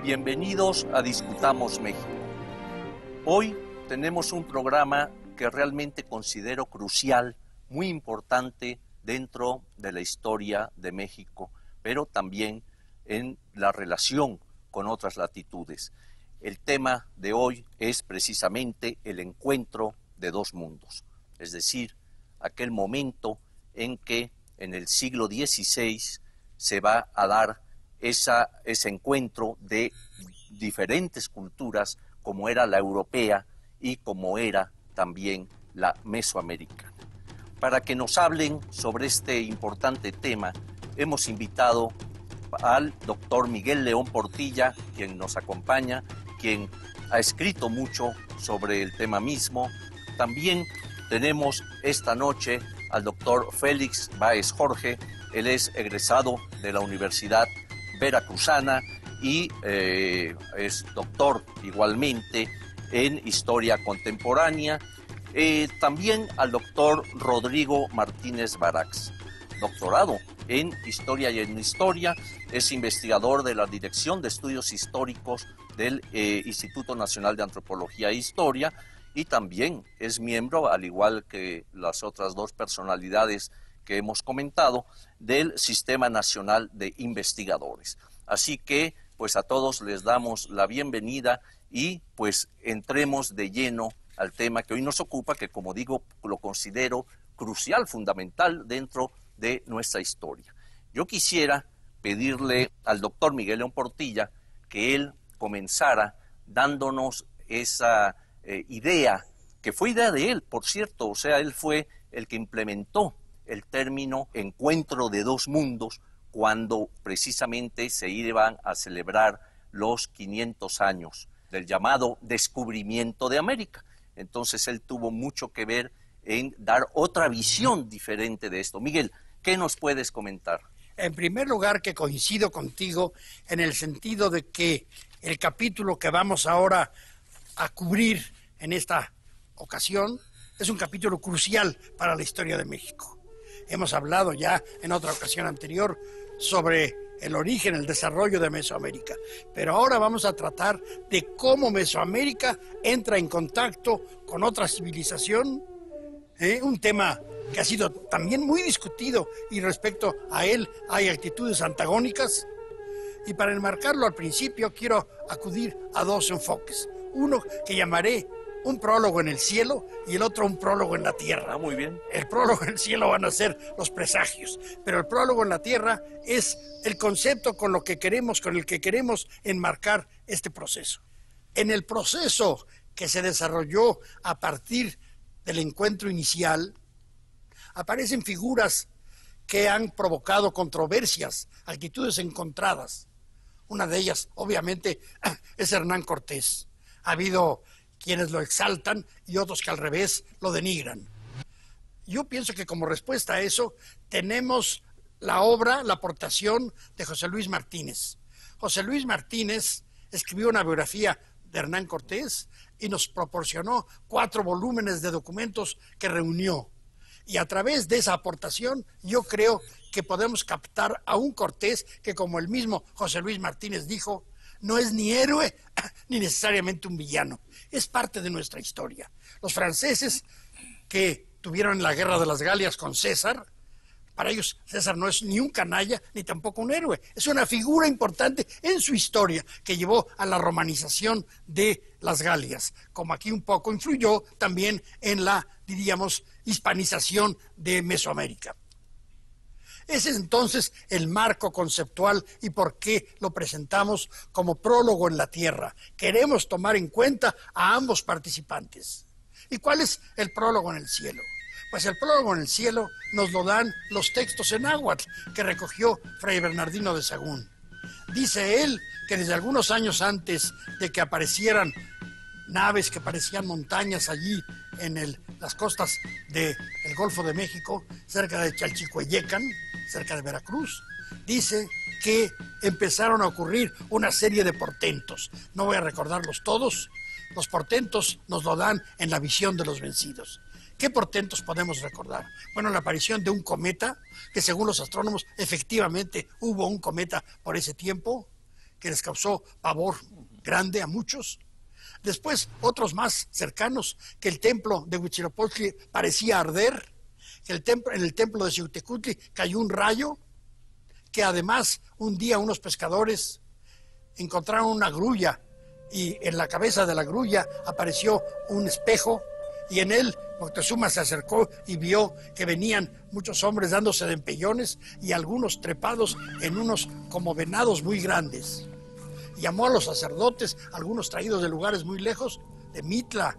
Bienvenidos a Discutamos México. Hoy tenemos un programa que realmente considero crucial, muy importante dentro de la historia de México, pero también en la relación con otras latitudes. El tema de hoy es precisamente el encuentro de dos mundos, es decir, aquel momento en que en el siglo XVI se va a dar ese encuentro de diferentes culturas, como era la europea y como era también la mesoamericana. Para que nos hablen sobre este importante tema, hemos invitado al doctor Miguel León Portilla, quien nos acompaña, quien ha escrito mucho sobre el tema mismo. También tenemos esta noche al doctor Félix Báez Jorge. Él es egresado de la Universidad Veracruzana y es doctor igualmente en Historia Contemporánea. También al doctor Rodrigo Martínez Barax, doctorado en Historia y en Historia, es investigador de la Dirección de Estudios Históricos del Instituto Nacional de Antropología e Historia y también es miembro, al igual que las otras dos personalidades que hemos comentado, del Sistema Nacional de Investigadores. Así que, pues a todos les damos la bienvenida y pues entremos de lleno al tema que hoy nos ocupa, que como digo, lo considero crucial, fundamental dentro de nuestra historia. Yo quisiera pedirle al doctor Miguel León Portilla que él comenzara dándonos esa idea, que fue idea de él, por cierto, o sea, él fue el que implementó el término encuentro de dos mundos cuando precisamente se iban a celebrar los 500 años del llamado descubrimiento de América. Entonces él tuvo mucho que ver en dar otra visión diferente de esto. Miguel, ¿qué nos puedes comentar? En primer lugar, que coincido contigo en el sentido de que el capítulo que vamos ahora a cubrir en esta ocasión es un capítulo crucial para la historia de México. Hemos hablado ya en otra ocasión anterior sobre el origen, el desarrollo de Mesoamérica, pero ahora vamos a tratar de cómo Mesoamérica entra en contacto con otra civilización, un tema que ha sido también muy discutido y respecto a él hay actitudes antagónicas. Y para enmarcarlo al principio quiero acudir a dos enfoques, uno que llamaré un prólogo en el cielo y el otro un prólogo en la tierra. Muy bien. El prólogo en el cielo van a ser los presagios, pero el prólogo en la tierra es el concepto con el que queremos enmarcar este proceso. En el proceso que se desarrolló a partir del encuentro inicial, aparecen figuras que han provocado controversias, actitudes encontradas. Una de ellas, obviamente, es Hernán Cortés. Ha habido quienes lo exaltan y otros que al revés lo denigran. Yo pienso que como respuesta a eso tenemos la obra, la aportación de José Luis Martínez. José Luis Martínez escribió una biografía de Hernán Cortés y nos proporcionó 4 volúmenes de documentos que reunió. Y a través de esa aportación yo creo que podemos captar a un Cortés que, como el mismo José Luis Martínez dijo, no es ni héroe ni necesariamente un villano. Es parte de nuestra historia. Los franceses que tuvieron la guerra de las Galias con César, para ellos César no es ni un canalla ni tampoco un héroe. Es una figura importante en su historia que llevó a la romanización de las Galias, como aquí un poco influyó también en la, diríamos, hispanización de Mesoamérica. Ese es entonces el marco conceptual y por qué lo presentamos como prólogo en la tierra. Queremos tomar en cuenta a ambos participantes. ¿Y cuál es el prólogo en el cielo? Pues el prólogo en el cielo nos lo dan los textos en náhuatl que recogió Fray Bernardino de Sahagún. Dice él que desde algunos años antes de que aparecieran naves que parecían montañas allí en las costas del Golfo de México, cerca de Chalchihueyecan, cerca de Veracruz. Dice que empezaron a ocurrir una serie de portentos. No voy a recordarlos todos. Los portentos nos lo dan en la visión de los vencidos. ¿Qué portentos podemos recordar? Bueno, la aparición de un cometa, que según los astrónomos efectivamente hubo un cometa por ese tiempo, que les causó pavor grande a muchos. Después, otros más cercanos, que el templo de Huitzilopochtli parecía arder, que en el templo de Xiuhtecutli cayó un rayo, que además un día unos pescadores encontraron una grulla y en la cabeza de la grulla apareció un espejo y en él Moctezuma se acercó y vio que venían muchos hombres dándose de empellones y algunos trepados en unos como venados muy grandes. Llamó a los sacerdotes, algunos traídos de lugares muy lejos, de Mitla,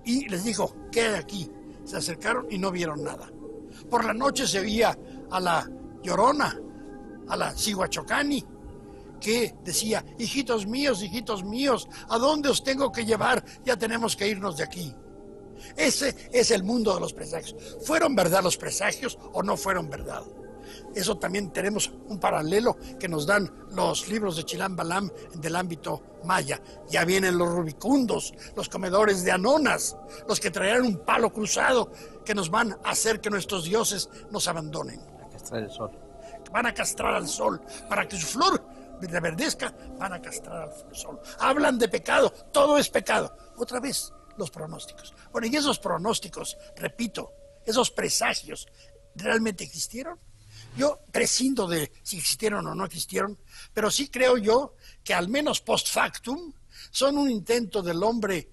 y les dijo, ¿qué hay aquí? Se acercaron y no vieron nada. Por la noche se veía a la Llorona, a la Cihuachocani, que decía, hijitos míos, ¿a dónde os tengo que llevar? Ya tenemos que irnos de aquí. Ese es el mundo de los presagios. ¿Fueron verdad los presagios o no fueron verdad? Eso también tenemos un paralelo que nos dan los libros de Chilam Balam del ámbito maya. Ya vienen los rubicundos, los comedores de anonas, los que traerán un palo cruzado que nos van a hacer que nuestros dioses nos abandonen. A castrar el sol. Van a castrar al sol para que su flor reverdezca, van a castrar al sol. Hablan de pecado, todo es pecado. Otra vez, los pronósticos. Bueno, y esos pronósticos, repito, esos presagios, ¿realmente existieron? Yo prescindo de si existieron o no existieron, pero sí creo yo que al menos post factum son un intento del hombre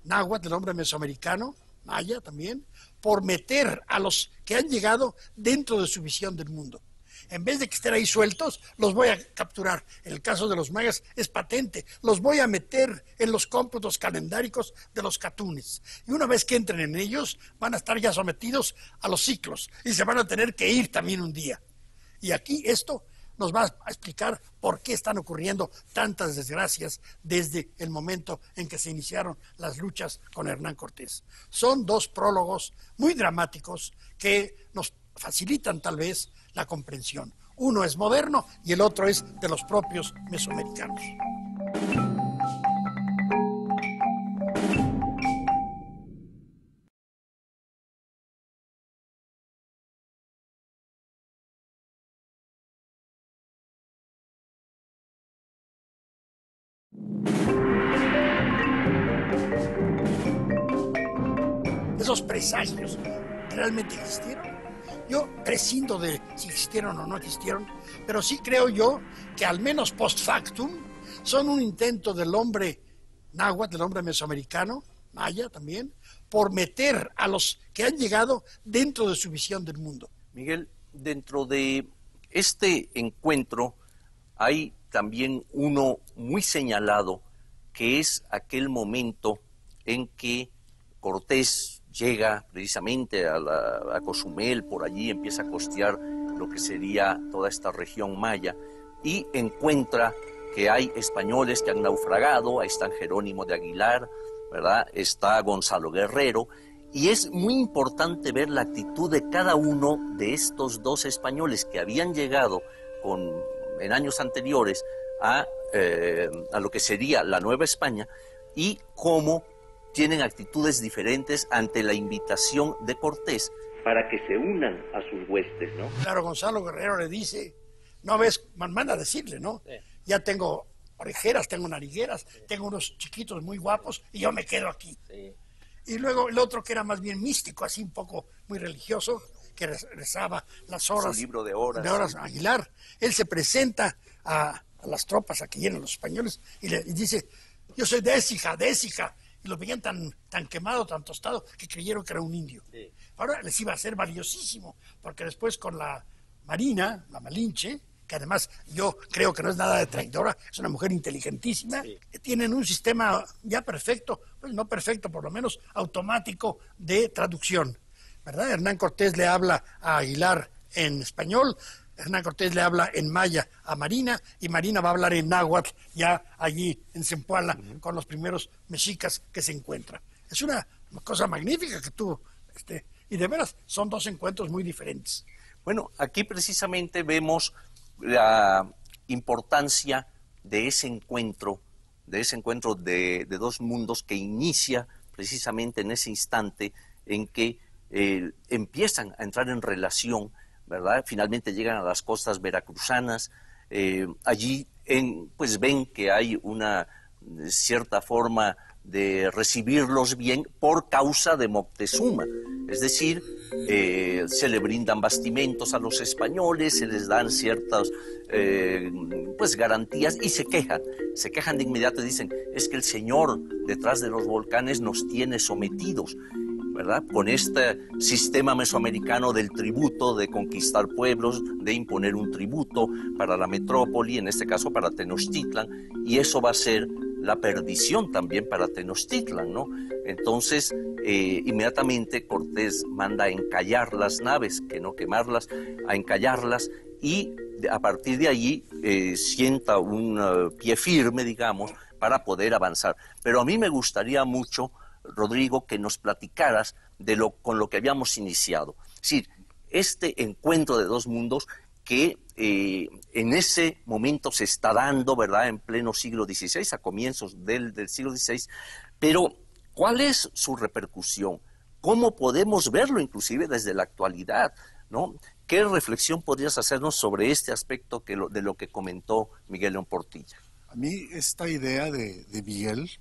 náhuatl, del hombre mesoamericano, maya también, por meter a los que han llegado dentro de su visión del mundo. En vez de que estén ahí sueltos, los voy a capturar. En el caso de los mayas es patente. Los voy a meter en los cómputos calendáricos de los catunes. Y una vez que entren en ellos, van a estar ya sometidos a los ciclos. Y se van a tener que ir también un día. Y aquí esto nos va a explicar por qué están ocurriendo tantas desgracias desde el momento en que se iniciaron las luchas con Hernán Cortés. Son dos prólogos muy dramáticos que nos facilitan tal vez la comprensión. Uno es moderno y el otro es de los propios mesoamericanos. Esos presagios realmente existieron. Yo prescindo de si existieron o no existieron, pero sí creo yo que al menos post factum son un intento del hombre náhuatl, del hombre mesoamericano, maya también, por meter a los que han llegado dentro de su visión del mundo. Miguel, dentro de este encuentro hay también uno muy señalado, que es aquel momento en que Cortés llega precisamente a Cozumel, por allí empieza a costear lo que sería toda esta región maya y encuentra que hay españoles que han naufragado, ahí está Jerónimo de Aguilar, ¿verdad? Está Gonzalo Guerrero, y es muy importante ver la actitud de cada uno de estos dos españoles que habían llegado en años anteriores a lo que sería la Nueva España y cómo tienen actitudes diferentes ante la invitación de Cortés para que se unan a sus huestes, ¿no? Claro, Gonzalo Guerrero le dice, no ves, manda a decirle, ¿no? Sí. Ya tengo orejeras, tengo narigueras, tengo unos chiquitos muy guapos y yo me quedo aquí. Sí. Y luego el otro que era más bien místico, así un poco muy religioso, que rezaba las horas. Su libro de horas. De horas, sí. Aguilar. Él se presenta a las tropas a que llenan los españoles y dice, yo soy de Écija. Y lo veían tan quemado, tan tostado, que creyeron que era un indio. Sí. Ahora les iba a ser valiosísimo, porque después con la Marina, la Malinche, que además yo creo que no es nada de traidora, es una mujer inteligentísima, sí. Tienen un sistema ya perfecto, pues no perfecto, por lo menos automático de traducción, ¿verdad? Hernán Cortés le habla a Aguilar en español, Hernán Cortés le habla en maya a Marina y Marina va a hablar en náhuatl ya allí en Zempoala con los primeros mexicas que se encuentran. Es una cosa magnífica que tuvo, y de veras son dos encuentros muy diferentes. Bueno, aquí precisamente vemos la importancia de ese encuentro, de dos mundos que inicia precisamente en ese instante en que empiezan a entrar en relación, ¿verdad? Finalmente llegan a las costas veracruzanas, allí pues ven que hay una cierta forma de recibirlos bien por causa de Moctezuma. Es decir, se le brindan bastimentos a los españoles, se les dan ciertas pues garantías y se quejan de inmediato y dicen, es que el señor detrás de los volcanes nos tiene sometidos, ¿verdad? Con este sistema mesoamericano del tributo, de conquistar pueblos, de imponer un tributo para la metrópoli, en este caso para Tenochtitlan, y eso va a ser la perdición también para Tenochtitlan, ¿no? Entonces, inmediatamente Cortés manda a encallar las naves, que no quemarlas, a encallarlas, y a partir de allí sienta un pie firme, digamos, para poder avanzar. Pero a mí me gustaría mucho, Rodrigo, que nos platicaras con lo que habíamos iniciado. Es decir, este encuentro de dos mundos que en ese momento se está dando, ¿verdad?, en pleno siglo XVI, a comienzos del siglo XVI, pero ¿cuál es su repercusión? ¿Cómo podemos verlo inclusive desde la actualidad, ¿no? ¿Qué reflexión podrías hacernos sobre este aspecto de lo que comentó Miguel León Portilla? A mí esta idea de Miguel,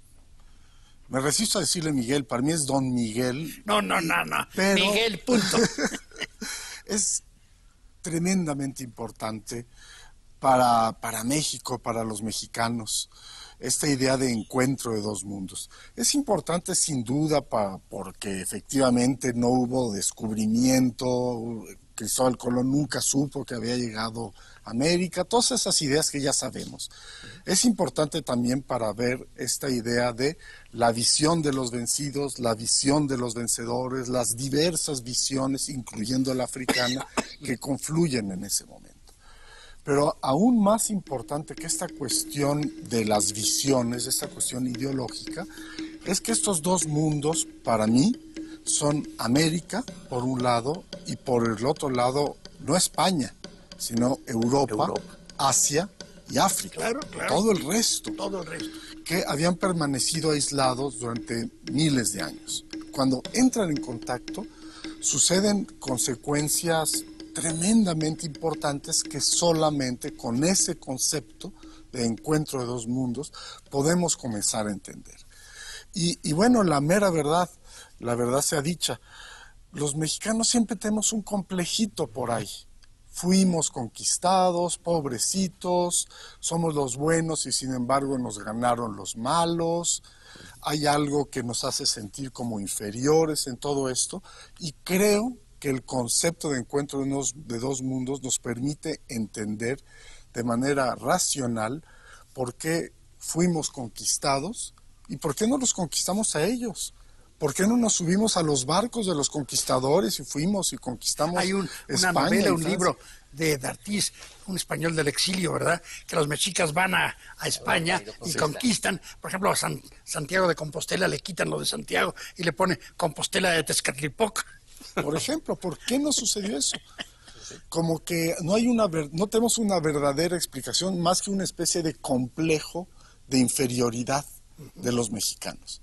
me resisto a decirle Miguel, para mí es Don Miguel. No, pero Miguel, punto. Es tremendamente importante para México, para los mexicanos, esta idea de encuentro de dos mundos. Es importante sin duda porque efectivamente no hubo descubrimiento, Cristóbal Colón nunca supo que había llegado a América, todas esas ideas que ya sabemos. Es importante también para ver esta idea de la visión de los vencidos, la visión de los vencedores, las diversas visiones, incluyendo la africana, que confluyen en ese momento. Pero aún más importante que esta cuestión de las visiones, esta cuestión ideológica, es que estos dos mundos, para mí, son América, por un lado, y por el otro lado, no España, sino Europa. Asia y África. Claro. Todo el resto. Todo el resto. Que habían permanecido aislados durante miles de años. Cuando entran en contacto, suceden consecuencias tremendamente importantes que solamente con ese concepto de encuentro de dos mundos podemos comenzar a entender. Y bueno, la mera verdad, la verdad sea dicha, los mexicanos siempre tenemos un complejito por ahí. Fuimos conquistados, pobrecitos, somos los buenos y sin embargo nos ganaron los malos. Hay algo que nos hace sentir como inferiores en todo esto y creo que el concepto de encuentro de dos mundos nos permite entender de manera racional por qué fuimos conquistados y por qué no los conquistamos a ellos. ¿Por qué no nos subimos a los barcos de los conquistadores y fuimos y conquistamos Hay una novela, un libro de D'Artís, un español del exilio, ¿verdad? Que los mexicas van a España y conquistan. Por ejemplo, a Santiago de Compostela le quitan lo de Santiago y le pone Compostela de Tezcatlipoca. Por ejemplo, ¿por qué no sucedió eso? Como que no tenemos una verdadera explicación más que una especie de complejo de inferioridad de los mexicanos.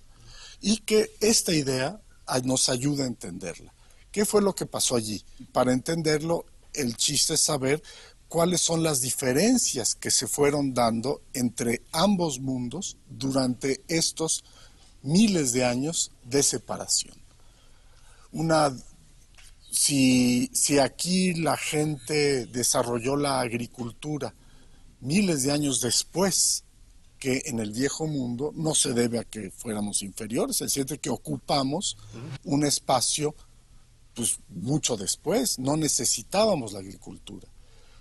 Y que esta idea nos ayuda a entenderla. ¿Qué fue lo que pasó allí? Para entenderlo, el chiste es saber cuáles son las diferencias que se fueron dando entre ambos mundos durante estos miles de años de separación. Si aquí la gente desarrolló la agricultura miles de años después que en el viejo mundo, no se debe a que fuéramos inferiores, es cierto que ocupamos un espacio pues mucho después, no necesitábamos la agricultura.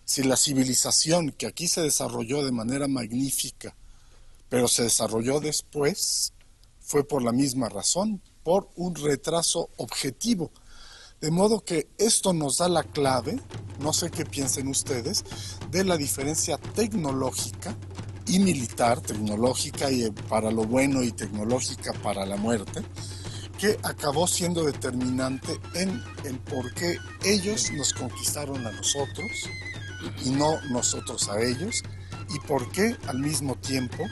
Si la civilización que aquí se desarrolló de manera magnífica, pero se desarrolló después, fue por la misma razón, por un retraso objetivo. De modo que esto nos da la clave, no sé qué piensen ustedes, de la diferencia tecnológica y militar, tecnológica y para lo bueno y tecnológica para la muerte, que acabó siendo determinante en el por qué ellos nos conquistaron a nosotros y no nosotros a ellos, y por qué al mismo tiempo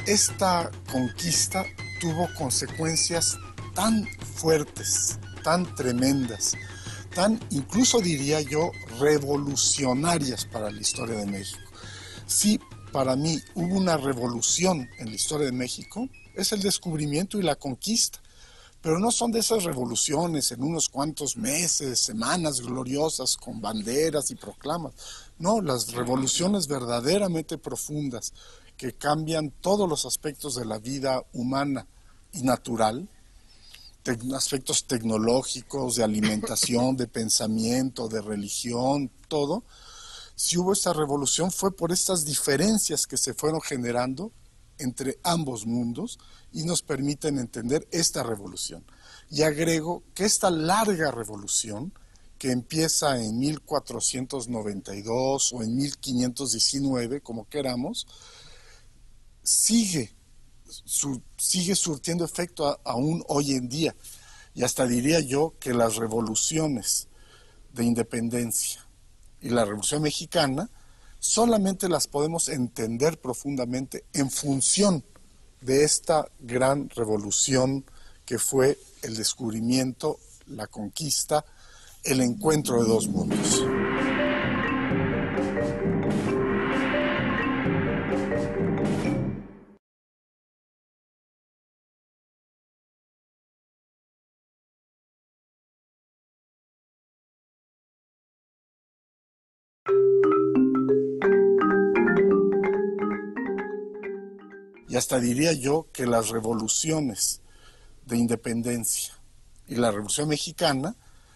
esta conquista tuvo consecuencias tan fuertes, tan tremendas, tan, incluso diría yo, revolucionarias para la historia de México. Sí, para mí hubo una revolución en la historia de México, es el descubrimiento y la conquista, pero no son de esas revoluciones en unos cuantos meses, semanas gloriosas con banderas y proclamas. No, las revoluciones verdaderamente profundas que cambian todos los aspectos de la vida humana y natural, aspectos tecnológicos, de alimentación, de pensamiento, de religión, todo. Si hubo esta revolución fue por estas diferencias que se fueron generando entre ambos mundos y nos permiten entender esta revolución. Y agrego que esta larga revolución, que empieza en 1492 o en 1519, como queramos, sigue surtiendo efecto aún hoy en día. Y hasta diría yo que las revoluciones de independencia y la Revolución Mexicana solamente las podemos entender profundamente en función de esta gran revolución que fue el descubrimiento, la conquista, el encuentro de dos mundos. Y hasta diría yo que las revoluciones de independencia y la Revolución Mexicana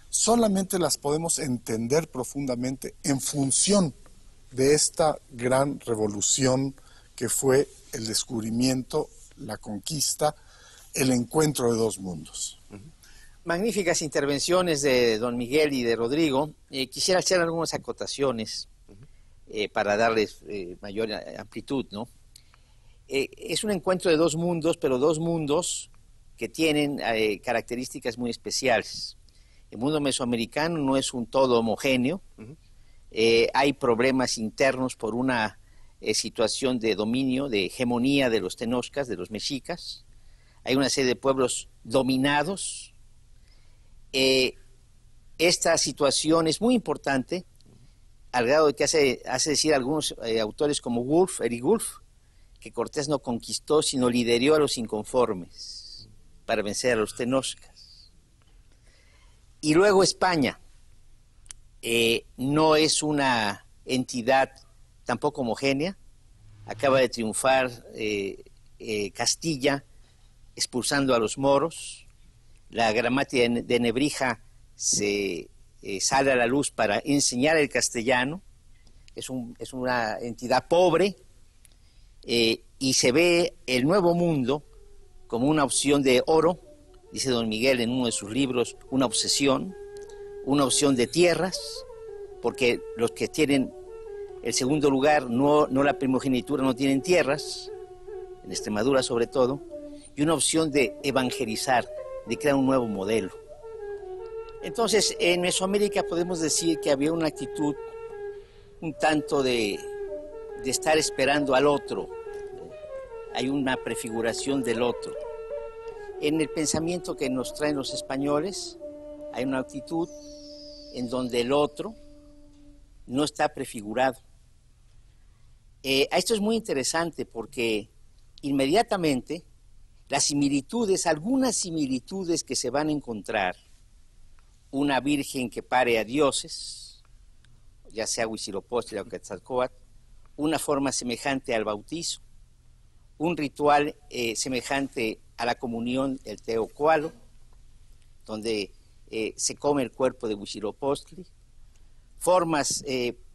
solamente las podemos entender profundamente en función de esta gran revolución que fue el descubrimiento, la conquista, el encuentro de dos mundos. Magníficas intervenciones de don Miguel y de Rodrigo. Quisiera hacer algunas acotaciones para darles mayor amplitud, ¿no? Es un encuentro de dos mundos, pero dos mundos que tienen características muy especiales. El mundo mesoamericano no es un todo homogéneo. Hay problemas internos por una situación de dominio, de hegemonía de los tenochcas, de los mexicas. Hay una serie de pueblos dominados. Esta situación es muy importante, al grado de que hace decir a algunos autores como Eric Wolff, que Cortés no conquistó, sino lideró a los inconformes para vencer a los tenochcas. Y luego España no es una entidad tampoco homogénea. Acaba de triunfar Castilla expulsando a los moros. La gramática de Nebrija se sale a la luz para enseñar el castellano. Es una entidad pobre. Y se ve el Nuevo Mundo como una opción de oro, dice don Miguel en uno de sus libros, una opción de tierras, porque los que tienen el segundo lugar, no la primogenitura, no tienen tierras, en Extremadura sobre todo, y una opción de evangelizar, de crear un nuevo modelo. Entonces, en Mesoamérica podemos decir que había una actitud un tanto de estar esperando al otro. Hay una prefiguración del otro. En el pensamiento que nos traen los españoles, hay una actitud en donde el otro no está prefigurado. Esto es muy interesante porque inmediatamente las similitudes, algunas similitudes que se van a encontrar, una virgen que pare a dioses, ya sea Huitzilopochtli o Quetzalcóatl, una forma semejante al bautizo, un ritual semejante a la comunión, el teocualo, donde se come el cuerpo de Huitzilopochtli, formas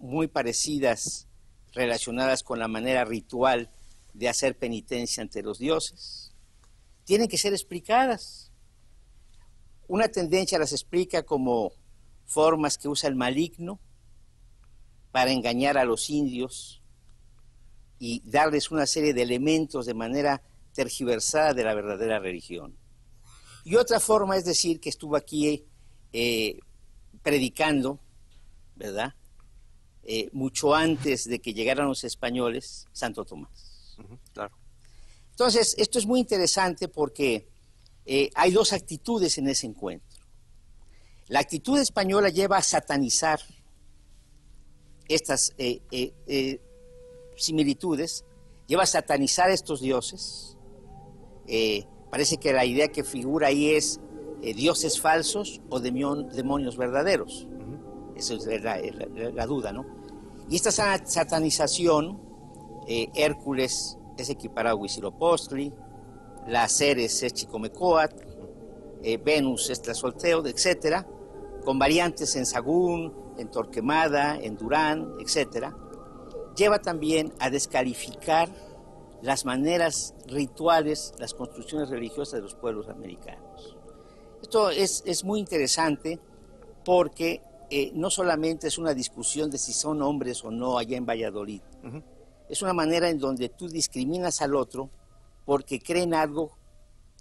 muy parecidas relacionadas con la manera ritual de hacer penitencia ante los dioses, tienen que ser explicadas. Una tendencia las explica como formas que usa el maligno para engañar a los indios y darles una serie de elementos de manera tergiversada de la verdadera religión. Y otra forma es decir que estuvo aquí predicando, ¿verdad? Mucho antes de que llegaran los españoles, Santo Tomás. Claro. Entonces, esto es muy interesante porque hay dos actitudes en ese encuentro. La actitud española lleva a satanizar estas similitudes, lleva a satanizar estos dioses. Parece que la idea que figura ahí es dioses falsos o demonios verdaderos. Esa es la duda, ¿no? Y esta satanización, Hércules es equiparado a Huitzilopochtli, la Ceres es Chicomecoatl, Venus es Tlazolteotl, etcétera, con variantes en Sagún, en Torquemada, en Durán, etcétera, lleva también a descalificar las maneras rituales, las construcciones religiosas de los pueblos americanos. Esto es muy interesante porque no solamente es una discusión de si son hombres o no allá en Valladolid, es una manera en donde tú discriminas al otro porque creen algo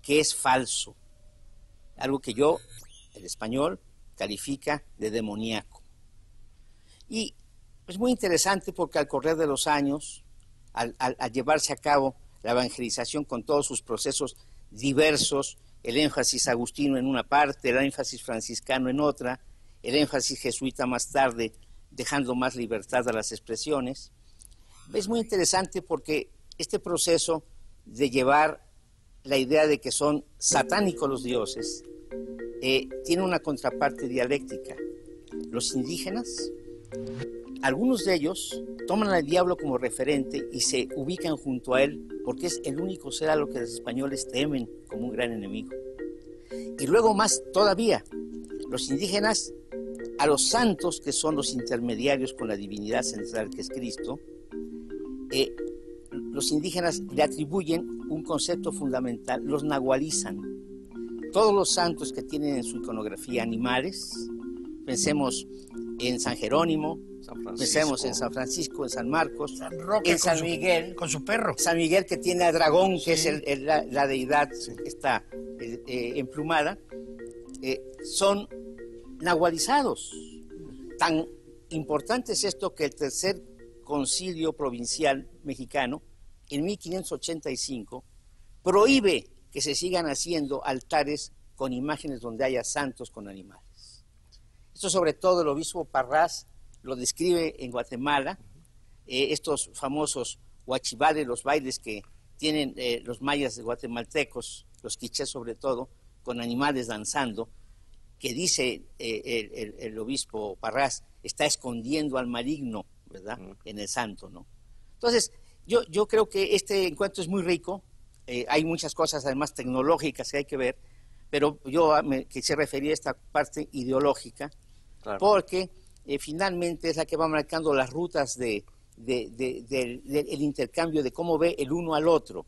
que es falso, algo que el español, califica de demoníaco. Y es muy interesante porque al correr de los años, al llevarse a cabo la evangelización con todos sus procesos diversos, el énfasis agustino en una parte, el énfasis franciscano en otra, el énfasis jesuita más tarde, dejando más libertad a las expresiones, es muy interesante porque este proceso de llevar la idea de que son satánicos los dioses tiene una contraparte dialéctica. Los indígenas, algunos de ellos toman al diablo como referente y se ubican junto a él porque es el único ser a lo que los españoles temen como un gran enemigo. Y luego más todavía, los indígenas a los santos, que son los intermediarios con la divinidad central que es Cristo, los indígenas le atribuyen un concepto fundamental, los nahualizan. Todos los santos que tienen en su iconografía animales, pensemos en San Jerónimo, pensemos en San Francisco, en San Marcos, San Roque, en San Miguel, con su perro. San Miguel que tiene a Dragón, que Sí. es la deidad está emplumada, son nahualizados. Tan importante es esto que el tercer concilio provincial mexicano, en 1585, prohíbe que se sigan haciendo altares con imágenes donde haya santos con animales. Esto sobre todo el obispo Parrás lo describe en Guatemala, estos famosos huachivales, los bailes que tienen los mayas guatemaltecos, los quichés sobre todo, con animales danzando, que dice el obispo Parrás, está escondiendo al maligno, ¿verdad?, en el santo, ¿no? Entonces, yo creo que este encuentro es muy rico, hay muchas cosas además tecnológicas que hay que ver, pero yo me quise referir a esta parte ideológica, claro, porque finalmente es la que va marcando las rutas del intercambio, de cómo ve el uno al otro.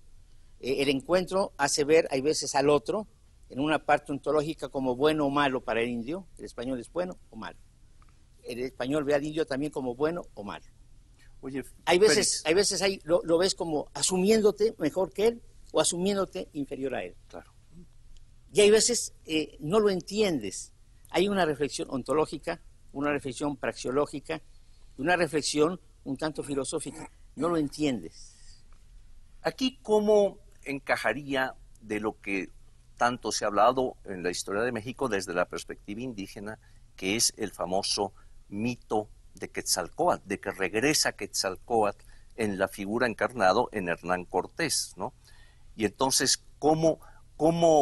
El encuentro hace ver, hay veces, al otro, en una parte ontológica como bueno o malo para el indio. El español es bueno o malo. El español ve al indio también como bueno o malo. Oye, hay veces ahí lo ves como asumiéndote mejor que él o asumiéndote inferior a él. Claro. Y hay veces no lo entiendes. Hay una reflexión ontológica, una reflexión praxeológica, una reflexión un tanto filosófica. No lo entiendes. Aquí, ¿cómo encajaría de lo que tanto se ha hablado en la historia de México desde la perspectiva indígena, que es el famoso mito de Quetzalcóatl, de que regresa Quetzalcóatl en la figura encarnado en Hernán Cortés, ¿no? Y entonces, ¿cómo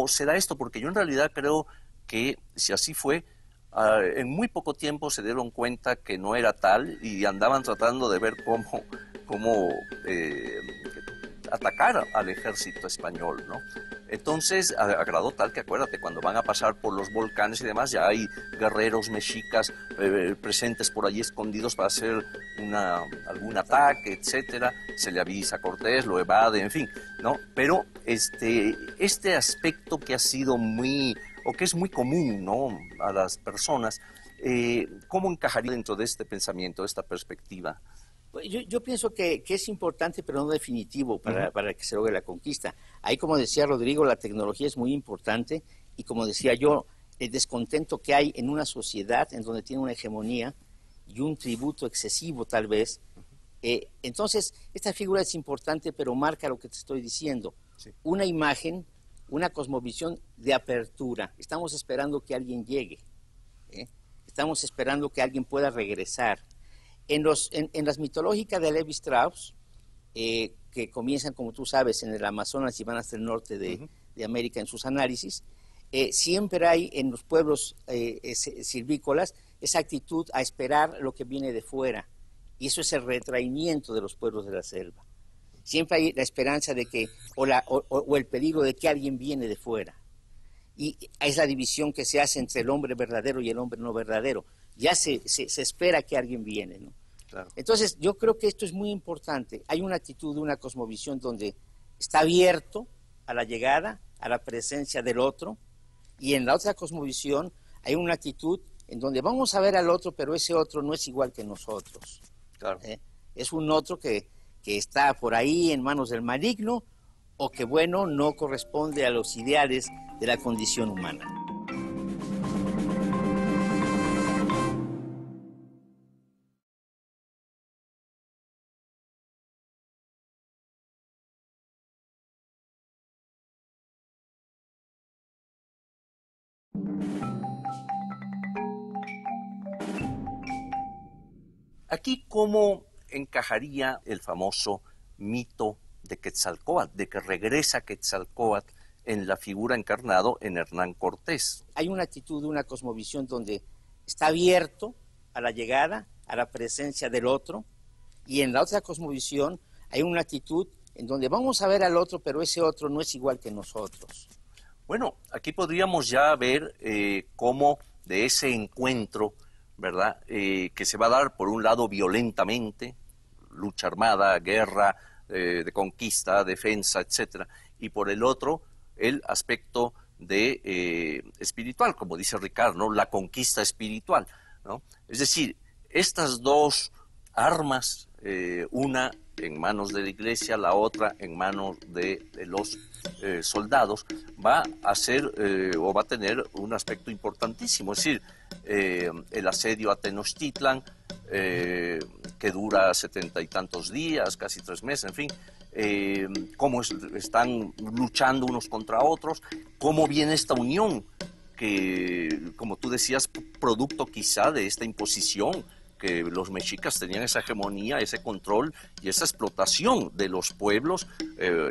se da esto? Porque yo en realidad creo que si así fue, en muy poco tiempo se dieron cuenta que no era tal y andaban tratando de ver cómo atacar al ejército español, ¿no? Entonces agradó tal que, acuérdate, cuando van a pasar por los volcanes y demás, ya hay guerreros mexicas presentes por allí escondidos para hacer algún ataque, etcétera. Se le avisa a Cortés, lo evade, en fin, ¿no? Pero este aspecto que ha sido muy o que es muy común, ¿no?, a las personas. ¿Cómo encajaría dentro de este pensamiento, de esta perspectiva? Pues yo pienso que es importante, pero no definitivo para que se logre la conquista. Ahí, como decía Rodrigo, la tecnología es muy importante y, como decía yo, el descontento que hay en una sociedad en donde tiene una hegemonía y un tributo excesivo tal vez. Entonces, esta figura es importante, pero marca lo que te estoy diciendo. Sí. Una imagen, una cosmovisión de apertura. Estamos esperando que alguien llegue. Estamos esperando que alguien pueda regresar. En las mitológicas de Levi Strauss, que comienzan, como tú sabes, en el Amazonas y van hasta el norte de América en sus análisis, siempre hay en los pueblos silvícolas esa actitud a esperar lo que viene de fuera. Y eso es el retraimiento de los pueblos de la selva. Siempre hay la esperanza de que, o el peligro de que alguien viene de fuera. Y es la división que se hace entre el hombre verdadero y el hombre no verdadero. Ya se espera que alguien viene, ¿no? Claro. Entonces, yo creo que esto es muy importante. Hay una actitud, una cosmovisión donde está abierto a la llegada, a la presencia del otro, y en la otra cosmovisión hay una actitud en donde vamos a ver al otro, pero ese otro no es igual que nosotros. Claro. Es un otro que está por ahí en manos del maligno, o que, bueno, no corresponde a los ideales de la condición humana. Aquí, ¿cómo encajaría el famoso mito de Quetzalcóatl, de que regresa Quetzalcóatl en la figura encarnado en Hernán Cortés? Hay una actitud, una cosmovisión donde está abierto a la llegada, a la presencia del otro, y en la otra cosmovisión hay una actitud en donde vamos a ver al otro, pero ese otro no es igual que nosotros. Bueno, aquí podríamos ya ver cómo de ese encuentro, ¿verdad?, que se va a dar por un lado violentamente, lucha armada, guerra, de conquista, defensa, etcétera, y por el otro el aspecto de espiritual, como dice Ricard, ¿no?, la conquista espiritual, ¿no? Es decir, estas dos armas, una en manos de la iglesia, la otra en manos de los soldados, va a ser o va a tener un aspecto importantísimo. Es decir, el asedio a Tenochtitlan, que dura 70 y tantos días, casi 3 meses, en fin, cómo están luchando unos contra otros, cómo viene esta unión que, como tú decías, producto quizá de esta imposición, que los mexicas tenían esa hegemonía, ese control y esa explotación de los pueblos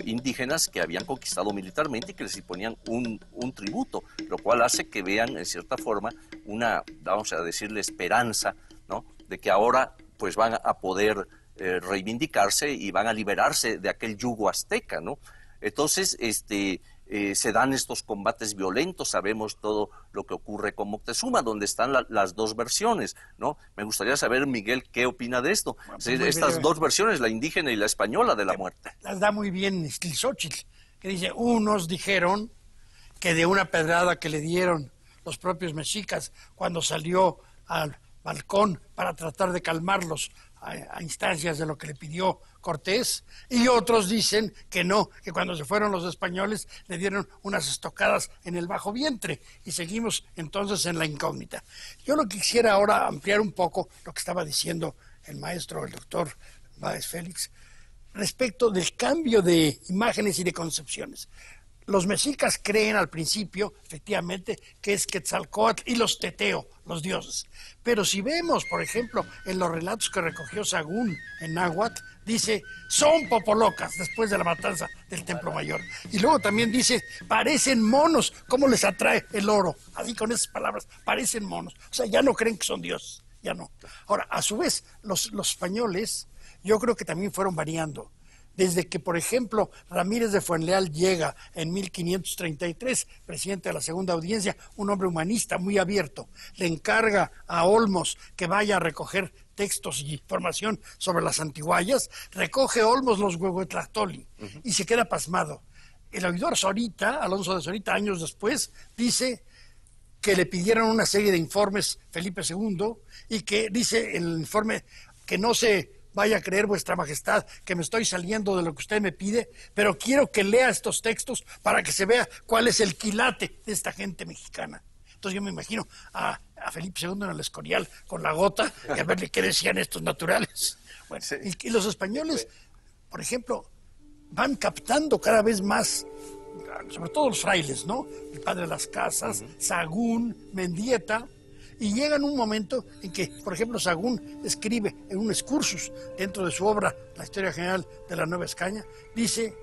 indígenas que habían conquistado militarmente y que les imponían un tributo, lo cual hace que vean, en cierta forma, una, vamos a decirle, esperanza, ¿no?, de que ahora pues van a poder reivindicarse y van a liberarse de aquel yugo azteca, ¿no? Entonces, se dan estos combates violentos, sabemos todo lo que ocurre con Moctezuma, donde están las dos versiones, ¿no? Me gustaría saber, Miguel, ¿qué opina de esto? Bueno, pues estas dos versiones, la indígena y la española de la muerte. Las da muy bien Ixtlilxóchitl, que dice, unos dijeron que de una pedrada que le dieron los propios mexicas cuando salió al balcón para tratar de calmarlos a instancias de lo que le pidió Cortés, y otros dicen que no, que cuando se fueron los españoles le dieron unas estocadas en el bajo vientre, y seguimos entonces en la incógnita. Yo lo que quisiera ahora ampliar un poco lo que estaba diciendo el maestro, el doctor Báez Félix, respecto del cambio de imágenes y de concepciones. Los mexicas creen al principio, efectivamente, que es Quetzalcóatl y los teteo, los dioses. Pero si vemos, por ejemplo, en los relatos que recogió Sagún en náhuatl, dice, son popolocas después de la matanza del Templo Mayor. Y luego también dice, parecen monos, ¿cómo les atrae el oro? Así con esas palabras, parecen monos. O sea, ya no creen que son dioses, ya no. Ahora, a su vez, los españoles, yo creo que también fueron variando. Desde que, por ejemplo, Ramírez de Fuenleal llega en 1533, presidente de la Segunda Audiencia, un hombre humanista muy abierto, le encarga a Olmos que vaya a recoger textos y información sobre las antiguallas, recoge Olmos los Huehuetlactoli y se queda pasmado. El oidor Zorita, Alonso de Zorita, años después, dice, que le pidieron una serie de informes Felipe II y que dice en el informe que no se vaya a creer vuestra majestad que me estoy saliendo de lo que usted me pide, pero quiero que lea estos textos para que se vea cuál es el quilate de esta gente mexicana. Entonces yo me imagino a Felipe II en el Escorial con la gota y a verle qué decían estos naturales. Bueno, Sí. y los españoles, por ejemplo, van captando cada vez más, sobre todo los frailes, ¿no? El padre de las casas, Sahagún, Mendieta, y llegan un momento en que, por ejemplo, Sahagún escribe en un excursus dentro de su obra La Historia General de la Nueva España, dice,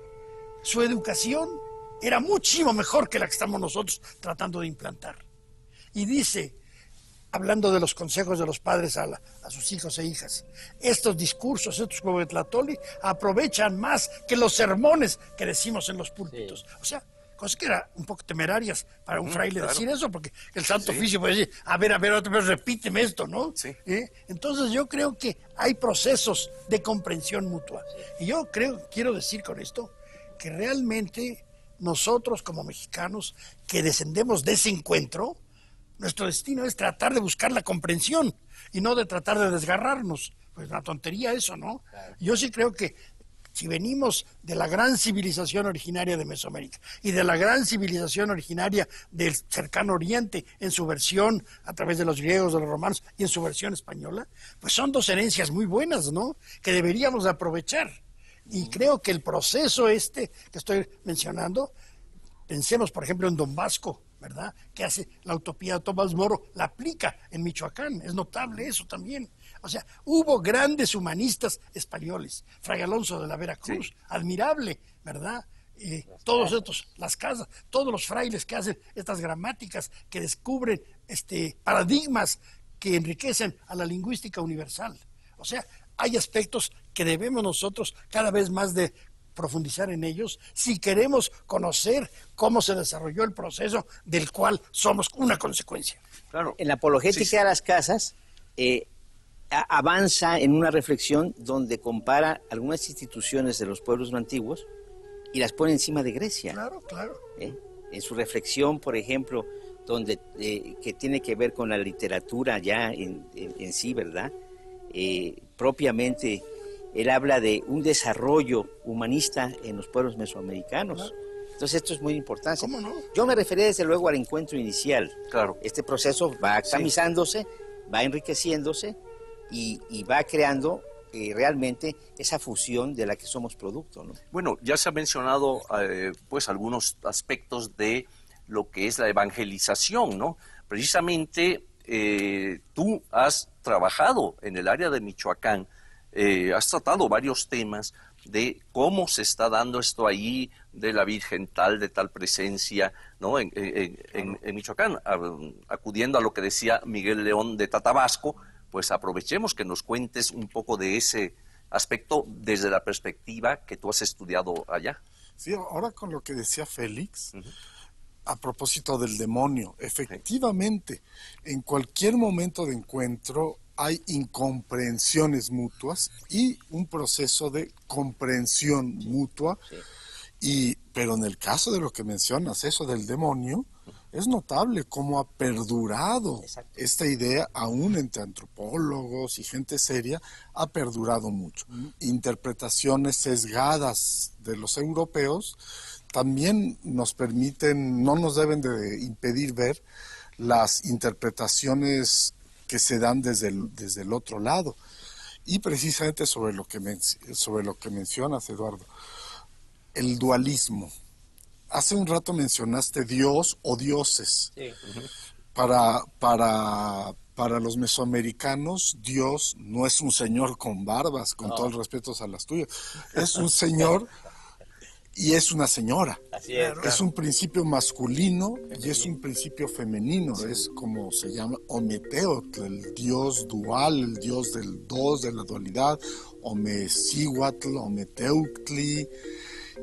su educación era muchísimo mejor que la que estamos nosotros tratando de implantar. Y dice, hablando de los consejos de los padres a sus hijos e hijas, estos discursos, estos Huehuetlactoli, aprovechan más que los sermones que decimos en los púlpitos. Sí. O sea, cosas que eran un poco temerarias para un fraile decir eso, porque el Santo Oficio puede decir, a ver, otra vez repíteme esto, ¿no? Sí. Entonces yo creo que hay procesos de comprensión mutua. Y yo quiero decir con esto, que realmente nosotros como mexicanos que descendemos de ese encuentro, nuestro destino es tratar de buscar la comprensión y no de tratar de desgarrarnos. Pues una tontería eso, ¿no? Claro. Yo sí creo que si venimos de la gran civilización originaria de Mesoamérica y de la gran civilización originaria del cercano Oriente en su versión a través de los griegos, de los romanos y en su versión española, pues son dos herencias muy buenas, ¿no? Que deberíamos aprovechar. Y creo que el proceso que estoy mencionando, pensemos por ejemplo en Don Vasco, ¿verdad? Que hace la utopía de Tomás Moro, la aplica en Michoacán, es notable eso también. O sea, hubo grandes humanistas españoles, Fray Alonso de la Vera Cruz, sí. Admirable, ¿verdad? Todos estos, las casas, todos los frailes que hacen estas gramáticas, que descubren paradigmas que enriquecen a la lingüística universal. O sea, hay aspectos que debemos nosotros cada vez más de profundizar en ellos si queremos conocer cómo se desarrolló el proceso del cual somos una consecuencia. Claro. En la apologética de las casas avanza en una reflexión donde compara algunas instituciones de los pueblos antiguos y las pone encima de Grecia. Claro, claro. En su reflexión, por ejemplo, donde que tiene que ver con la literatura ya en sí, ¿verdad? Propiamente él habla de un desarrollo humanista en los pueblos mesoamericanos. Claro. Entonces esto es muy importante. ¿Cómo no? Yo me refería desde luego al encuentro inicial. Claro. Este proceso va tamizándose, va enriqueciéndose y va creando realmente esa fusión de la que somos producto, ¿no? Bueno, ya se ha mencionado pues algunos aspectos de lo que es la evangelización, ¿no? Precisamente tú has trabajado en el área de Michoacán, has tratado varios temas de cómo se está dando esto ahí, de la Virgen tal, de tal presencia, ¿no? En Michoacán, acudiendo a lo que decía Miguel León de Tatabasco, pues aprovechemos que nos cuentes un poco de ese aspecto desde la perspectiva que tú has estudiado allá. Sí, ahora con lo que decía Félix, a propósito del demonio, efectivamente, en cualquier momento de encuentro hay incomprensiones mutuas y un proceso de comprensión mutua, pero en el caso de lo que mencionas, eso del demonio, es notable cómo ha perdurado esta idea, aún entre antropólogos y gente seria, ha perdurado mucho. Interpretaciones sesgadas de los europeos también nos permiten, no nos deben de impedir ver las interpretaciones que se dan desde el otro lado. Y precisamente sobre lo que mencionas, Eduardo, el dualismo. Hace un rato mencionaste Dios o dioses. Sí. Para los mesoamericanos, Dios no es un señor con barbas, con todo el respeto a las tuyas. Es un señor y es una señora. Así es. Es un principio masculino y es un principio femenino. Sí. Es como se llama Ometeotl, el dios dual, el dios del dos, de la dualidad. Omecihuatl, Ometeuctli.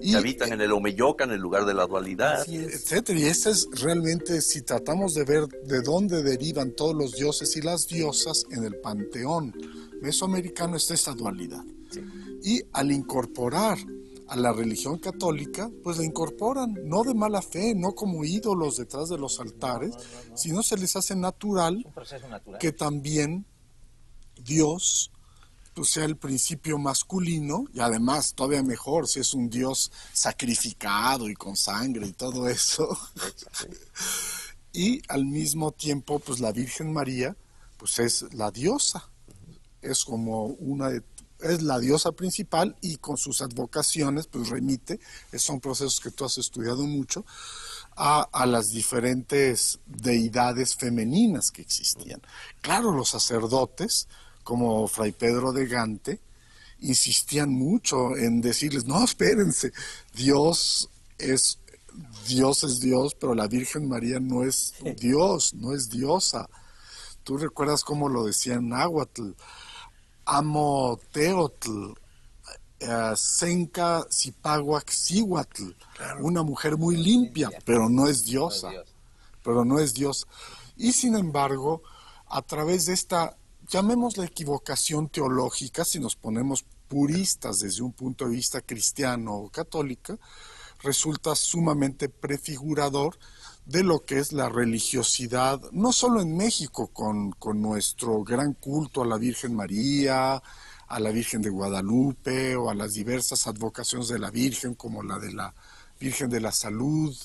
Y habitan en el Omeyocan, en el lugar de la dualidad, etcétera. Y ese es realmente, si tratamos de ver de dónde derivan todos los dioses y las diosas en el panteón mesoamericano, está esa dualidad. Sí. Y al incorporar a la religión católica, pues la incorporan, no de mala fe, no como ídolos detrás de los altares, sino se les hace natural, Un proceso natural. que también Dios pues, sea el principio masculino, y además todavía mejor si es un Dios sacrificado y con sangre y todo eso. Y al mismo tiempo, pues la Virgen María, pues es la diosa, es como es la diosa principal, y con sus advocaciones, pues remite, son procesos que tú has estudiado mucho, a las diferentes deidades femeninas que existían. Claro, los sacerdotes, como Fray Pedro de Gante, insistían mucho en decirles, no, espérense, Dios es Dios, pero la Virgen María no es Dios, no es diosa. ¿Tú recuerdas cómo lo decía en náhuatl? Amo Teotl, Senka Zipahuac Cihuatl, una mujer muy limpia, pero no es diosa, pero no es Dios. Y sin embargo, a través de esta, llamémosla equivocación teológica, si nos ponemos puristas desde un punto de vista cristiano o católico, resulta sumamente prefigurador de lo que es la religiosidad, no solo en México, con nuestro gran culto a la Virgen María, a la Virgen de Guadalupe, o a las diversas advocaciones de la Virgen, como la de la Virgen de la Salud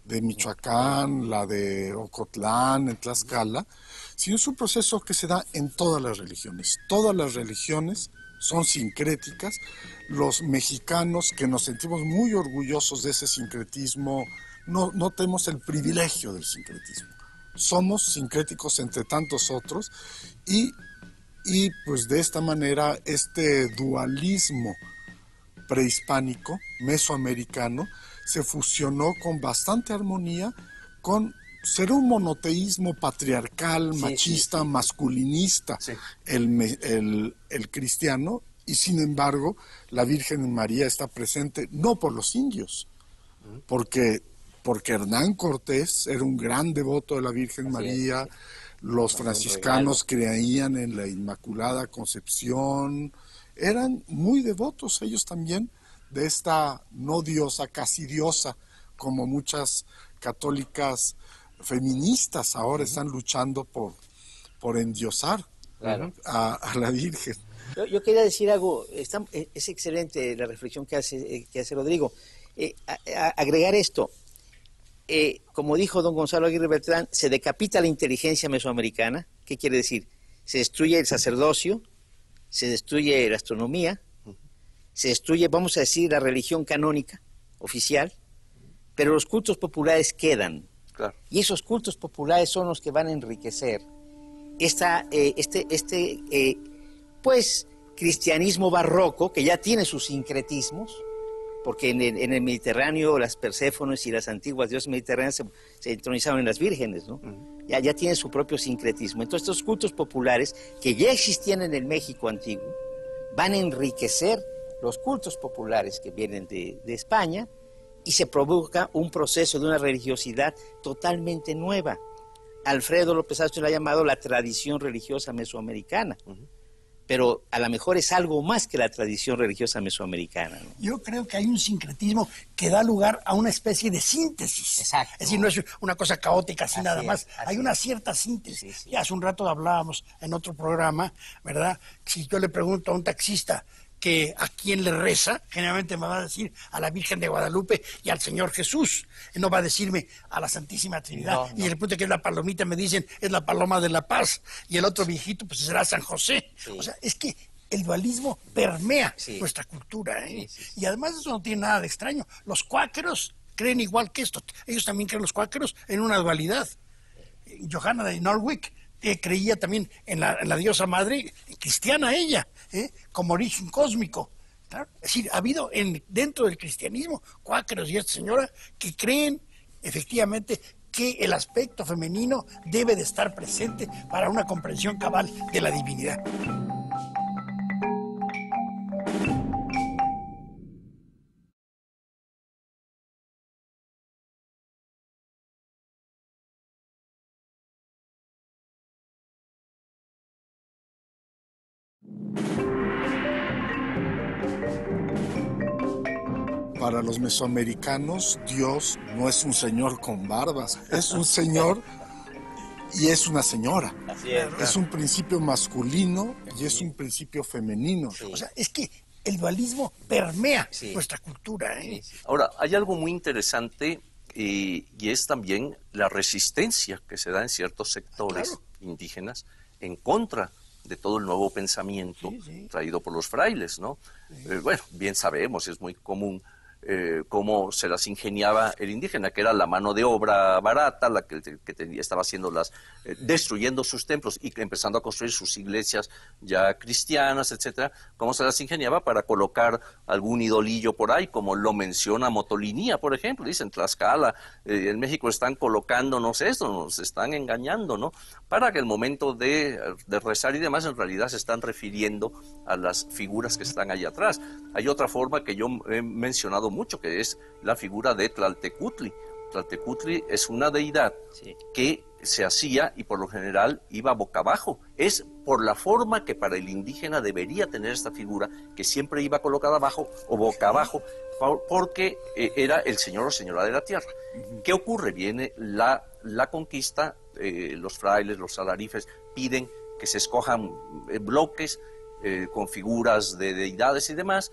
de Michoacán, la de Ocotlán, en Tlaxcala, sino es un proceso que se da en todas las religiones. Todas las religiones son sincréticas. Los mexicanos, que nos sentimos muy orgullosos de ese sincretismo, no tenemos el privilegio del sincretismo. Somos sincréticos entre tantos otros, y pues de esta manera este dualismo prehispánico, mesoamericano, se fusionó con bastante armonía con ser un monoteísmo patriarcal, machista, masculinista, el cristiano, y sin embargo la Virgen María está presente no por los indios, porque Hernán Cortés era un gran devoto de la Virgen María, los franciscanos creían en la Inmaculada Concepción, eran muy devotos ellos también de esta no diosa, casi diosa, como muchas católicas feministas ahora están luchando por endiosar a la Virgen. Yo quería decir algo, es excelente la reflexión que hace Rodrigo. Agregar esto, como dijo don Gonzalo Aguirre Beltrán, se decapita la inteligencia mesoamericana. ¿Qué quiere decir? Se destruye el sacerdocio, se destruye la astronomía, se destruye, vamos a decir, la religión canónica, oficial, pero los cultos populares quedan. Claro. Y esos cultos populares son los que van a enriquecer pues, cristianismo barroco, que ya tiene sus sincretismos, porque en el Mediterráneo las Perséfones y las antiguas diosas mediterráneas se entronizaron en las vírgenes, ¿no? Ya tienen su propio sincretismo. Entonces estos cultos populares, que ya existían en el México antiguo, van a enriquecer los cultos populares que vienen de España, y se provoca un proceso de una religiosidad totalmente nueva. Alfredo López Astro la ha llamado la tradición religiosa mesoamericana. Pero a lo mejor es algo más que la tradición religiosa mesoamericana, ¿no? Yo creo que hay un sincretismo que da lugar a una especie de síntesis. Exacto. Es decir, no es una cosa caótica así nada más. Hay es. una cierta síntesis. Sí, sí. Ya hace un rato hablábamos en otro programa, ¿verdad? Si yo le pregunto a un taxista que a quién le reza, generalmente me va a decir a la Virgen de Guadalupe y al Señor Jesús. No va a decirme a la Santísima Trinidad. Y el punto que es la palomita me dicen es la paloma de la paz. Y el otro viejito pues será San José. Sí. O sea, es que el dualismo permea nuestra cultura, ¿eh? Sí. Y además eso no tiene nada de extraño. Los cuáqueros creen igual que esto. Ellos también creen, los cuáqueros, en una dualidad. Johanna de Norwich creía también en la diosa madre, cristiana ella, como origen cósmico. ¿Claro? Es decir, ha habido dentro del cristianismo cuáqueros y esta señora que creen efectivamente que el aspecto femenino debe de estar presente para una comprensión cabal de la divinidad. para los mesoamericanos, Dios no es un señor con barbas, es un señor y es una señora. Así es. Es un principio masculino y es un principio femenino. O sea, es que el dualismo permea Sí. nuestra cultura, ¿eh? Ahora, hay algo muy interesante y es también la resistencia que se da en ciertos sectores indígenas en contra de todo el nuevo pensamiento traído por los frailes, ¿no? Bueno, bien sabemos, es muy común cómo se las ingeniaba el indígena, que era la mano de obra barata, la que estaba haciendo destruyendo sus templos y empezando a construir sus iglesias ya cristianas, etcétera, cómo se las ingeniaba para colocar algún idolillo por ahí, como lo menciona Motolinía, por ejemplo, dicen Tlaxcala, en México están colocándonos esto, nos están engañando, ¿no? Para que el momento de rezar y demás, en realidad se están refiriendo a las figuras que están allá atrás. Hay otra forma que yo he mencionado mucho, que es la figura de Tlaltecutli. Tlaltecutli es una deidad que se hacía y por lo general iba boca abajo. Es por la forma que para el indígena debería tener esta figura, que siempre iba colocada abajo o boca abajo, porque era el señor o señora de la tierra. ¿Qué ocurre? Viene la conquista, los frailes, los alarifes piden que se escojan bloques con figuras de deidades y demás,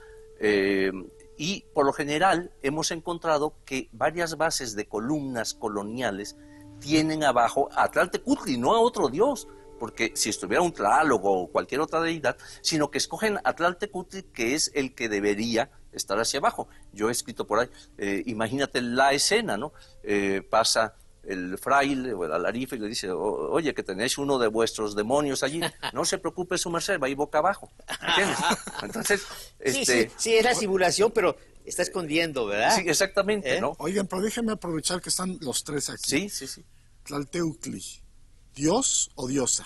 y por lo general hemos encontrado que varias bases de columnas coloniales tienen abajo a Tlaltecutli, no a otro dios, porque si estuviera un Tlaloc o cualquier otra deidad, sino que escogen a Tlaltecutli, que es el que debería estar hacia abajo. Yo he escrito por ahí, imagínate la escena, ¿no? Pasa el fraile o el alarife y le dice, oye, que tenéis uno de vuestros demonios allí, no se preocupe su merced, va a ir boca abajo, ¿entiendes? Entonces, sí, es la simulación, pero está escondiendo, ¿verdad? Sí, exactamente, ¿no? Oigan, pero déjenme aprovechar que están los tres aquí. Sí. Tlalteutli, ¿Dios o diosa?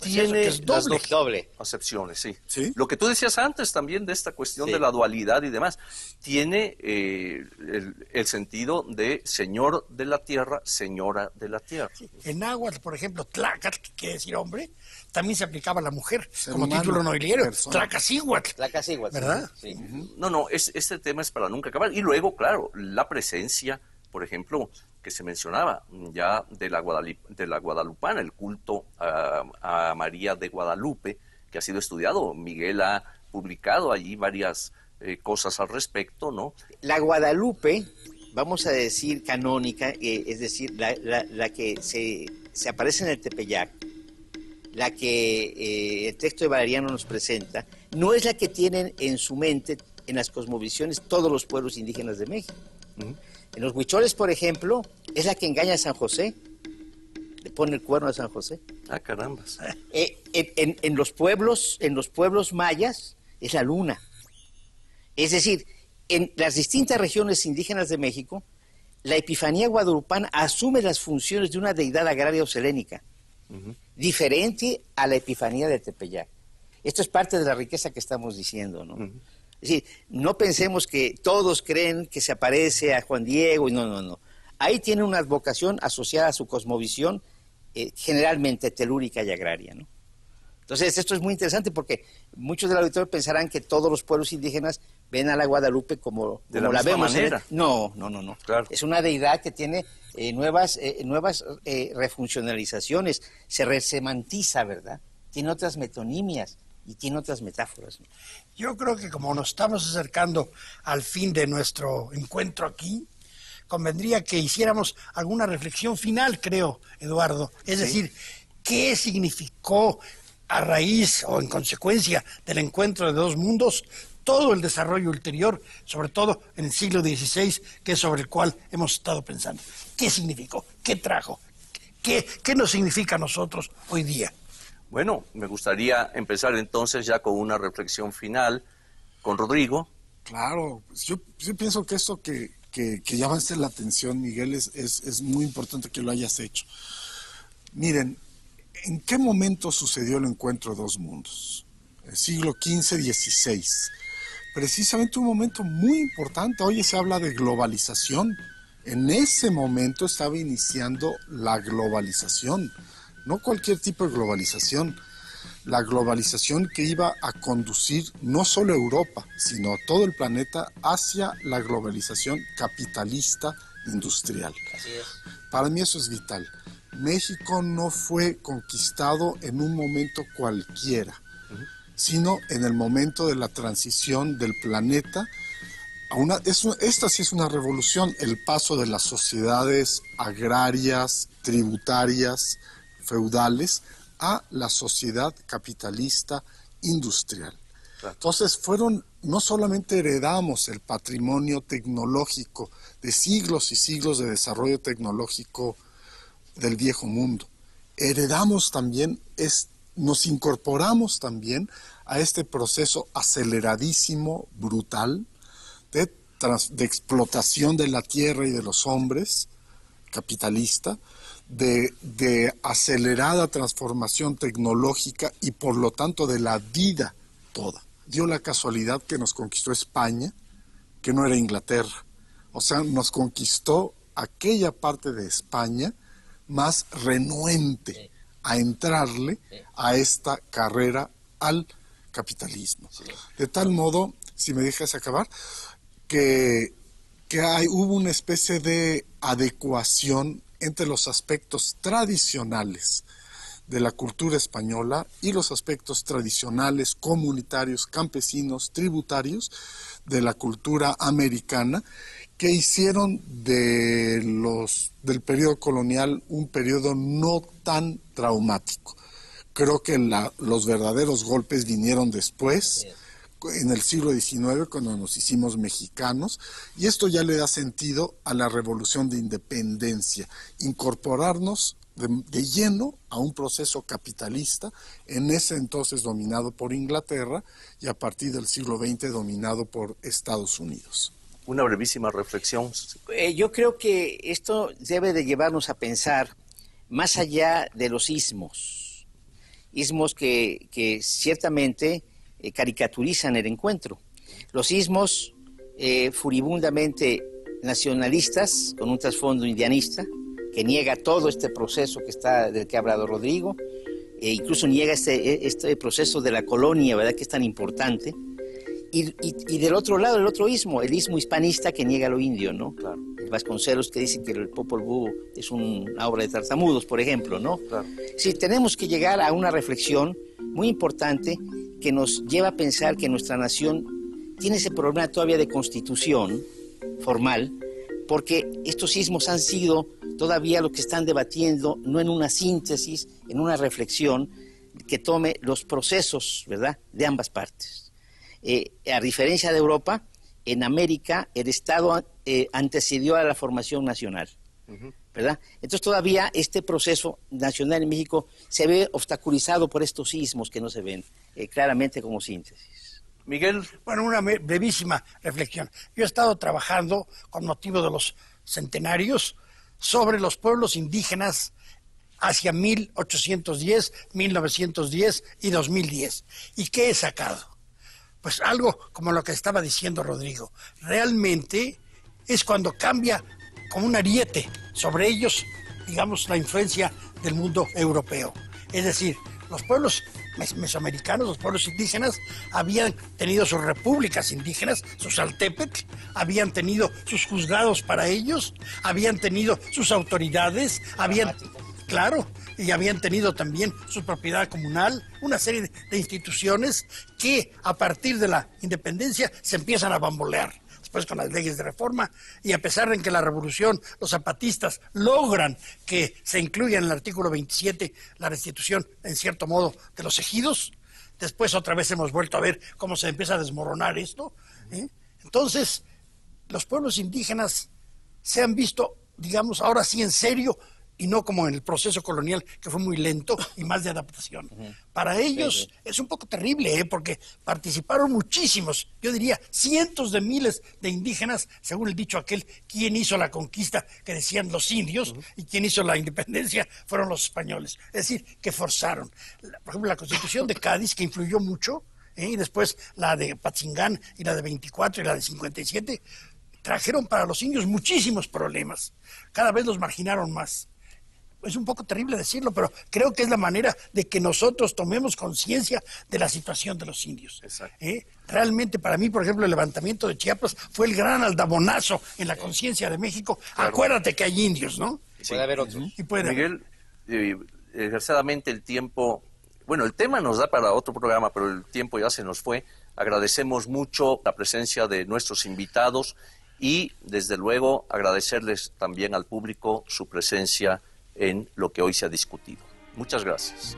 Tiene es las doble. dos Doble. acepciones, sí. ¿Sí? Lo que tú decías antes también de esta cuestión Sí. de la dualidad y demás, tiene el sentido de señor de la tierra, señora de la tierra. En náhuatl, por ejemplo, Tlacat, que quiere decir hombre, también se aplicaba a la mujer Ser como humano, título nobiliario. persona. Tlacacíhuatl. La casa igual. ¿Verdad? Sí. No, este tema es para nunca acabar. Y luego, claro, la presencia, por ejemplo, que se mencionaba ya de la guadalupana, el culto a María de Guadalupe, que ha sido estudiado. Miguel ha publicado allí varias cosas al respecto, ¿no? La Guadalupe, vamos a decir canónica, es decir, la que se aparece en el Tepeyac, la que el texto de Valeriano nos presenta, no es la que tienen en su mente, en las cosmovisiones, todos los pueblos indígenas de México. En los huicholes, por ejemplo, es la que engaña a San José, le pone el cuerno a San José. Ah, carambas. En los pueblos mayas es la luna. Es decir, en las distintas regiones indígenas de México, la Epifanía guadalupana asume las funciones de una deidad agraria o selénica, diferente a la Epifanía de Tepeyac. Esto es parte de la riqueza que estamos diciendo, ¿no? Es decir, no pensemos que todos creen que se aparece a Juan Diego, y no. Ahí tiene una advocación asociada a su cosmovisión, generalmente telúrica y agraria, ¿no? Entonces, esto es muy interesante porque muchos del auditorio pensarán que todos los pueblos indígenas ven a la Guadalupe como De la la misma vemos. manera. No. Claro. Es una deidad que tiene nuevas refuncionalizaciones, se resemantiza, ¿verdad? Tiene otras metonimias y tiene otras metáforas, ¿no? Yo creo que como nos estamos acercando al fin de nuestro encuentro aquí, convendría que hiciéramos alguna reflexión final, creo, Eduardo. Es decir, ¿qué significó a raíz o en consecuencia del encuentro de dos mundos todo el desarrollo ulterior, sobre todo en el siglo XVI, que es sobre el cual hemos estado pensando? ¿Qué significó? ¿Qué trajo? ¿Qué nos significa a nosotros hoy día? Bueno, me gustaría empezar entonces ya con una reflexión final con Rodrigo. Claro, pues yo pienso que esto que llamaste la atención, Miguel, es muy importante que lo hayas hecho. Miren, ¿en qué momento sucedió el encuentro de dos mundos? El siglo XV-XVI. Precisamente un momento muy importante. Hoy se habla de globalización. En ese momento estaba iniciando la globalización. No cualquier tipo de globalización. la globalización que iba a conducir no solo a Europa, sino a todo el planeta hacia la globalización capitalista industrial. Así es. Para mí eso es vital. México no fue conquistado en un momento cualquiera, sino en el momento de la transición del planeta. Esta sí es una revolución, el paso de las sociedades agrarias, tributarias, feudales, a la sociedad capitalista industrial. Claro. Entonces no solamente heredamos el patrimonio tecnológico de siglos y siglos de desarrollo tecnológico del viejo mundo, heredamos también, nos incorporamos también a este proceso aceleradísimo, brutal, de explotación de la tierra y de los hombres, capitalista, de acelerada transformación tecnológica y por lo tanto de la vida toda. Dio la casualidad que nos conquistó España, que no era Inglaterra. O sea, nos conquistó aquella parte de España más renuente a entrarle a esta carrera al capitalismo. De tal modo, si me dejas acabar, que hubo una especie de adecuación entre los aspectos tradicionales de la cultura española y los aspectos tradicionales, comunitarios, campesinos, tributarios de la cultura americana, que hicieron del periodo colonial un periodo no tan traumático. Creo que los verdaderos golpes vinieron después, en el siglo XIX, cuando nos hicimos mexicanos, y esto ya le da sentido a la revolución de independencia, incorporarnos de lleno a un proceso capitalista, en ese entonces dominado por Inglaterra, y a partir del siglo XX dominado por Estados Unidos. Una brevísima reflexión. Yo creo que esto debe de llevarnos a pensar más allá de los ismos que ciertamente caricaturizan el encuentro. Los ismos furibundamente nacionalistas, con un trasfondo indianista, que niega todo este proceso del que ha hablado Rodrigo, e incluso niega este proceso de la colonia, ¿verdad?, que es tan importante. Y del otro lado, el otro ismo, el ismo hispanista que niega lo indio, ¿no? Claro. Vasconcelos, que dice que el Popol Vuh es una obra de tartamudos, por ejemplo, ¿no? Claro. Sí, tenemos que llegar a una reflexión muy importante que nos lleva a pensar que nuestra nación tiene ese problema todavía de constitución formal, porque estos ismos han sido todavía lo que están debatiendo, no en una síntesis, en una reflexión que tome los procesos, ¿verdad?, de ambas partes. A diferencia de Europa, en América el Estado antecedió a la formación nacional, ¿verdad? Entonces todavía este proceso nacional en México se ve obstaculizado por estos ismos que no se ven claramente como síntesis. Miguel. Bueno, una brevísima reflexión. Yo he estado trabajando con motivo de los centenarios sobre los pueblos indígenas hacia 1810, 1910 y 2010. ¿Y qué he sacado? Pues algo como lo que estaba diciendo Rodrigo. Realmente es cuando cambia como un ariete sobre ellos, digamos, la influencia del mundo europeo. Es decir, los pueblos mesoamericanos, los pueblos indígenas, habían tenido sus repúblicas indígenas, sus Altépetl, habían tenido sus juzgados para ellos, habían tenido sus autoridades, claro, y habían tenido también su propiedad comunal, una serie de instituciones que a partir de la independencia se empiezan a bambolear. Después con las leyes de reforma, y a pesar de que la revolución, los zapatistas logran que se incluya en el artículo 27 la restitución, en cierto modo, de los ejidos, después otra vez hemos vuelto a ver cómo se empieza a desmoronar esto. Entonces, los pueblos indígenas se han visto, digamos, ahora sí en serio, y no como en el proceso colonial, que fue muy lento y más de adaptación. Para ellos es un poco terrible, porque participaron muchísimos, yo diría cientos de miles de indígenas, según el dicho aquel, quien hizo la conquista, que decían los indios, y quien hizo la independencia fueron los españoles. Es decir, que forzaron. Por ejemplo, la Constitución de Cádiz, que influyó mucho, y después la de Patzingán, y la de 24, y la de 57, trajeron para los indios muchísimos problemas. Cada vez los marginaron más. es un poco terrible decirlo, pero creo que es la manera de que nosotros tomemos conciencia de la situación de los indios. Realmente para mí, por ejemplo, el levantamiento de Chiapas fue el gran aldabonazo en la conciencia de México. Claro. Acuérdate que hay indios, ¿no? Sí. Puede haber otros. Y puede Miguel, desgraciadamente el tiempo, bueno, el tema nos da para otro programa, pero el tiempo ya se nos fue. Agradecemos mucho la presencia de nuestros invitados y, desde luego, agradecerles también al público su presencia en lo que hoy se ha discutido. Muchas gracias.